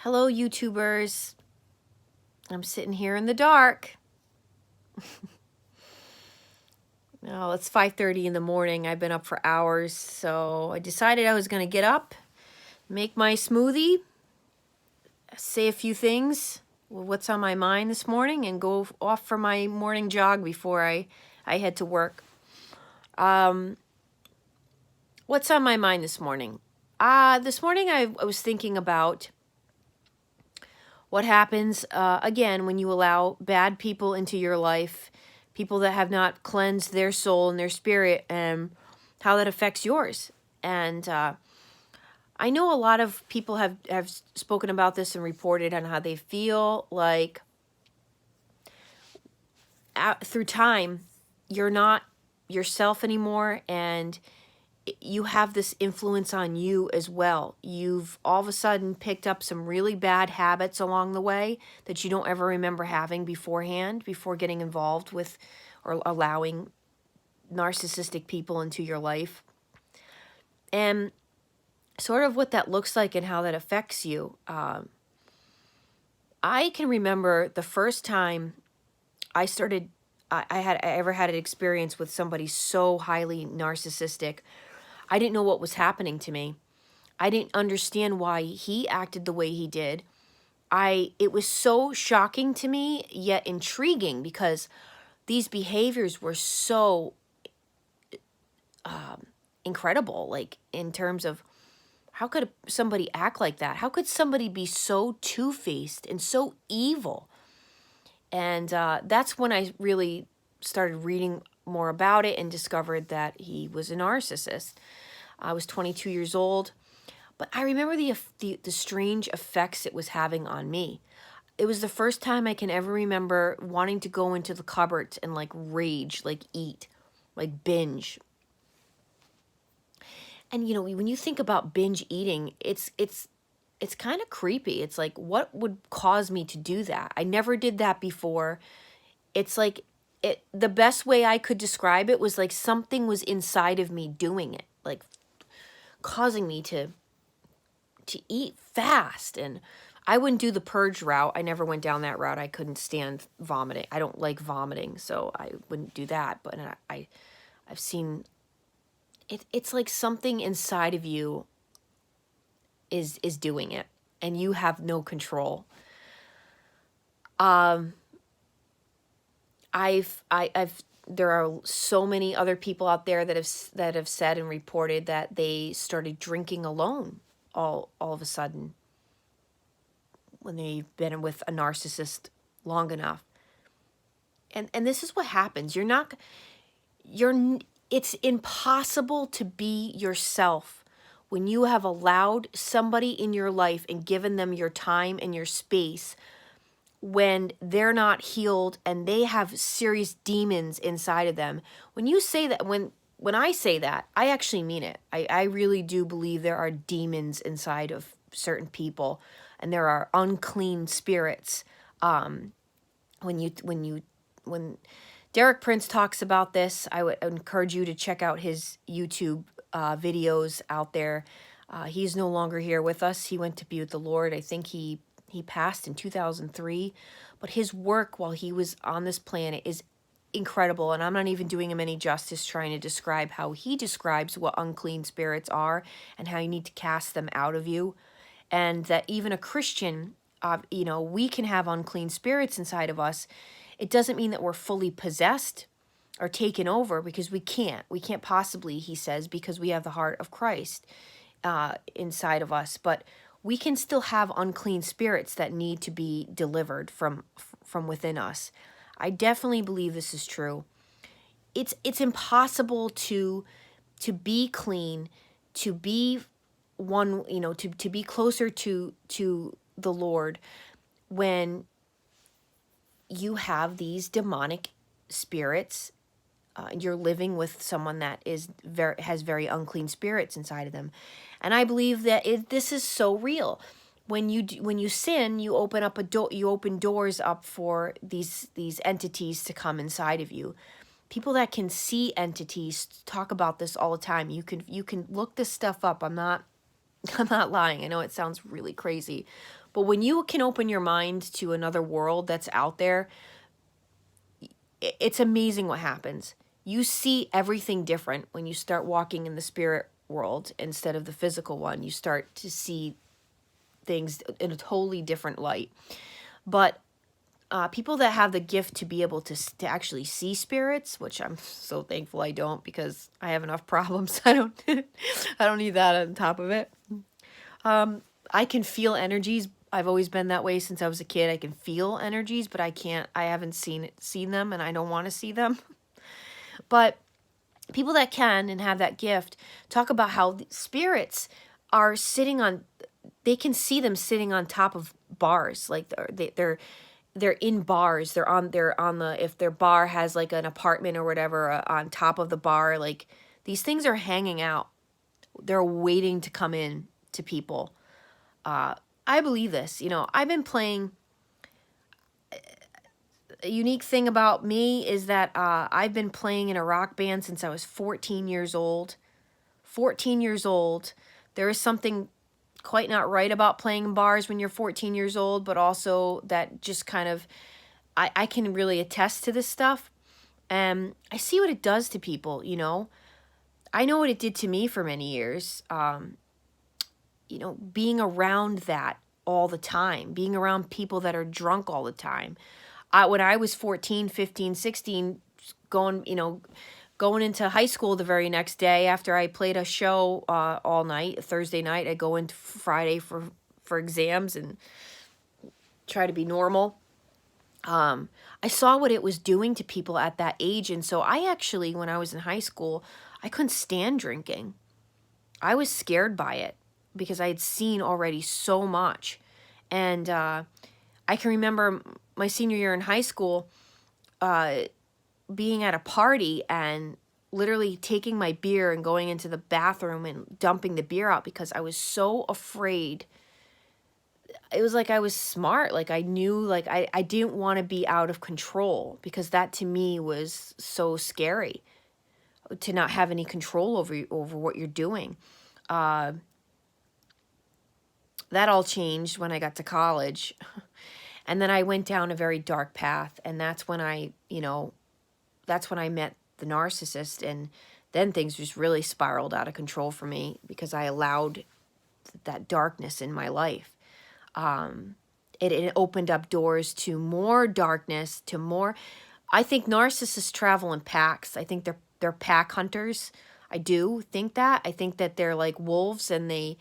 Hello, YouTubers. I'm sitting here in the dark. Oh, it's 5:30 in the morning. I've been up for hours, so I decided I was going to get up, make my smoothie, say a few things, what's on my mind this morning, and go off for my morning jog before I head to work. What's on my mind this morning? This morning I was thinking about what happens, again, when you allow bad people into your life, people that have not cleansed their soul and their spirit, and how that affects yours. And I know a lot of people have spoken about this and reported on how they feel like through time, you're not yourself anymore, and you have this influence on you as well. You've all of a sudden picked up some really bad habits along the way that you don't ever remember having beforehand, before getting involved with or allowing narcissistic people into your life. And sort of what that looks like and how that affects you. I can remember the first time I ever had an experience with somebody so highly narcissistic. I didn't know what was happening to me. I didn't understand why he acted the way he did. It was so shocking to me, yet intriguing, because these behaviors were so incredible, like in terms of how could somebody act like that? How could somebody be so two-faced and so evil? And that's when I really started reading more about it and discovered that he was a narcissist. I was 22 years old, but I remember the strange effects it was having on me. It was the first time I can ever remember wanting to go into the cupboard and like rage, like eat, like binge. And you know, when you think about binge eating, it's kind of creepy. It's like, what would cause me to do that? I never did that before. It's like the best way I could describe it was like something was inside of me doing it, like causing me to eat fast. And I wouldn't do the purge route. I never went down that route. I couldn't stand vomiting. I don't like vomiting, so I wouldn't do that. But I've seen it's like something inside of you is doing it, and you have no control. There are so many other people out there that have said and reported that they started drinking alone all of a sudden when they've been with a narcissist long enough. And this is what happens. It's impossible to be yourself when you have allowed somebody in your life and given them your time and your space when they're not healed and they have serious demons inside of them. When you say that, when I say that, I actually mean it. I really do believe there are demons inside of certain people, and there are unclean spirits. When Derek Prince talks about this, I would encourage you to check out his YouTube videos out there. He's no longer here with us. He went to be with the Lord. I think he passed in 2003. But his work while he was on this planet is incredible. And I'm not even doing him any justice trying to describe how he describes what unclean spirits are and how you need to cast them out of you. And that even a Christian, we can have unclean spirits inside of us. It doesn't mean that we're fully possessed or taken over, because we can't. We can't possibly, he says, because we have the heart of Christ inside of us. But we can still have unclean spirits that need to be delivered from within us. I definitely believe this is true. It's impossible to be clean, to be one, to be closer to the Lord when you have these demonic spirits. You're living with someone that has very unclean spirits inside of them. And I believe that this is so real. When you sin, you open up you open doors up for these entities to come inside of you. People that can see entities talk about this all the time. You can look this stuff up. I'm not lying. I know it sounds really crazy, But when you can open your mind to another world that's out there, it's amazing what happens. You see everything different when you start walking in the spirit world instead of the physical one. You start to see things in a totally different light. But people that have the gift to be able to actually see spirits, which I'm so thankful I don't, because I have enough problems. I don't need that on top of it. I can feel energies. I've always been that way since I was a kid. I can feel energies, but I haven't seen them, and I don't want to see them. But people that can and have that gift talk about how spirits are they can see them sitting on top of bars. Like they're in bars. They're on if their bar has like an apartment or whatever, on top of the bar, like these things are hanging out. They're waiting to come in to people. I believe this. I've been playing. A unique thing about me is that I've been playing in a rock band since I was 14 years old. 14 years old. There is something quite not right about playing in bars when you're 14 years old, but also that just kind of, I can really attest to this stuff. And I see what it does to people, I know what it did to me for many years. Being around that all the time, being around people that are drunk all the time. When I was 14, 15, 16, going into high school the very next day after I played a show all night, Thursday night, I go into Friday for exams and try to be normal. I saw what it was doing to people at that age. And so I actually, when I was in high school, I couldn't stand drinking. I was scared by it because I had seen already so much. And I can remember my senior year in high school, being at a party and literally taking my beer and going into the bathroom and dumping the beer out because I was so afraid. It was like I was smart. Like I knew, like I didn't want to be out of control, because that to me was so scary, to not have any control over what you're doing. That all changed when I got to college. And then I went down a very dark path, and that's when I met the narcissist, and then things just really spiraled out of control for me because I allowed that darkness in my life. It opened up doors to more darkness, to more. I think narcissists travel in packs. I think they're pack hunters. I do think that. I think that they're like wolves, and they,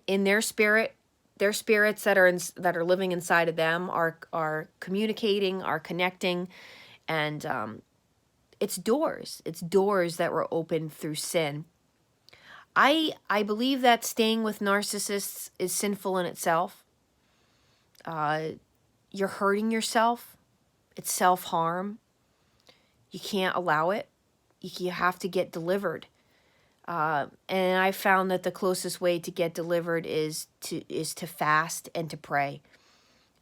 in their spirit, their spirits that are living inside of them are communicating, are connecting, and it's doors that were opened through sin. I believe that staying with narcissists is sinful in itself. You're hurting yourself. It's self-harm. You can't allow it. You have to get delivered. And I found that the closest way to get delivered is to fast and to pray.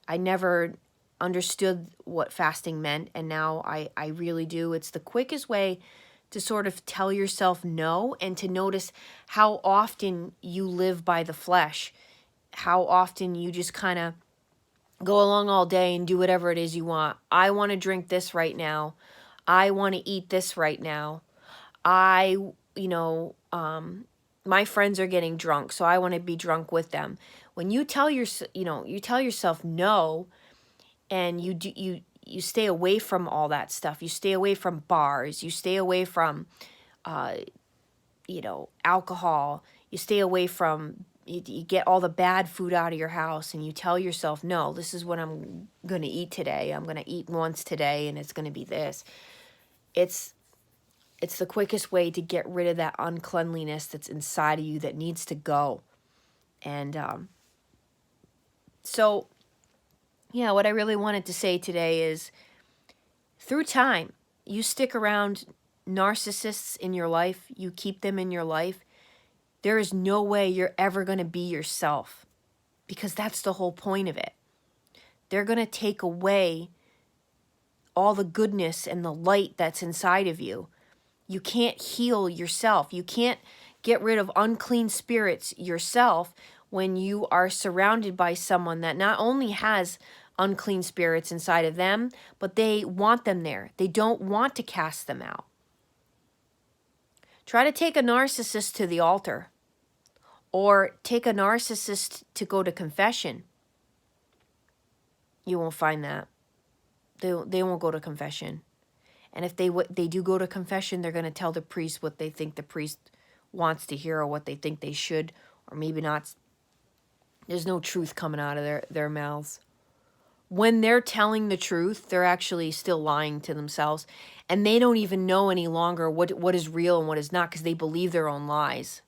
I never understood what fasting meant, and now I really do. It's the quickest way to sort of tell yourself no, and to notice how often you live by the flesh, how often you just kind of go along all day and do whatever it is you want. I want to drink this right now. I want to eat this right now. My friends are getting drunk, so I want to be drunk with them. When you tell yourself no, and you stay away from all that stuff. You stay away from bars. You stay away from, alcohol. You stay away from. You get all the bad food out of your house, and you tell yourself, no, this is what I'm going to eat today. I'm going to eat once today, and it's going to be this. It's the quickest way to get rid of that uncleanliness that's inside of you that needs to go. And so, yeah, what I really wanted to say today is, through time, you stick around narcissists in your life, you keep them in your life, there is no way you're ever going to be yourself, because that's the whole point of it. They're going to take away all the goodness and the light that's inside of you. You can't heal yourself. You can't get rid of unclean spirits yourself when you are surrounded by someone that not only has unclean spirits inside of them, but they want them there. They don't want to cast them out. Try to take a narcissist to the altar, or take a narcissist to go to confession. You won't find that. They won't go to confession. And if they do go to confession, they're going to tell the priest what they think the priest wants to hear, or what they think they should, or maybe not. There's no truth coming out of their mouths. When they're telling the truth, they're actually still lying to themselves. And they don't even know any longer what is real and what is not, because they believe their own lies.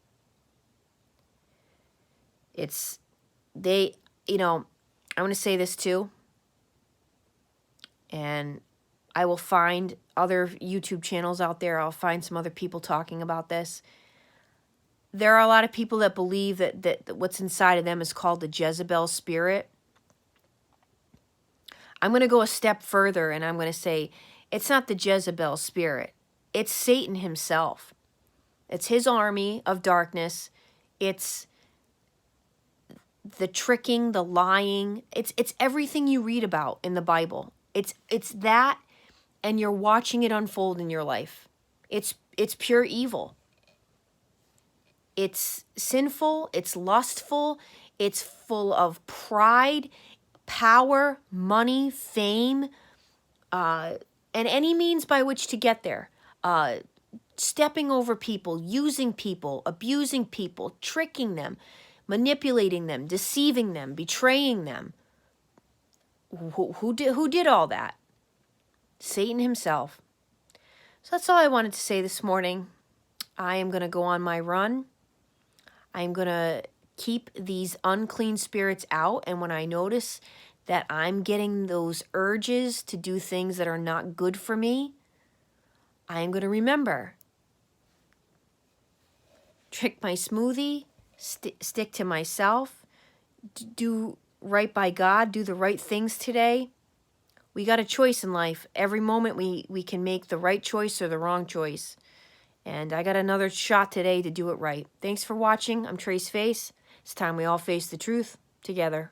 I want to say this too. And I will find other YouTube channels out there. I'll find some other people talking about this. There are a lot of people that believe that what's inside of them is called the Jezebel spirit. I'm going to go a step further, and I'm going to say it's not the Jezebel spirit. It's Satan himself. It's his army of darkness. It's the tricking, the lying. It's everything you read about in the Bible. It's that, and you're watching it unfold in your life. It's pure evil. It's sinful, it's lustful, it's full of pride, power, money, fame, and any means by which to get there. Stepping over people, using people, abusing people, tricking them, manipulating them, deceiving them, betraying them. Who did all that? Satan himself. So that's all I wanted to say this morning. I am going to go on my run. I'm going to keep these unclean spirits out. And when I notice that I'm getting those urges to do things that are not good for me, I am going to remember. Drink my smoothie, stick to myself, do right by God, do the right things today. We got a choice in life. Every moment we can make the right choice or the wrong choice. And I got another shot today to do it right. Thanks for watching. I'm Trace Face. It's time we all face the truth together.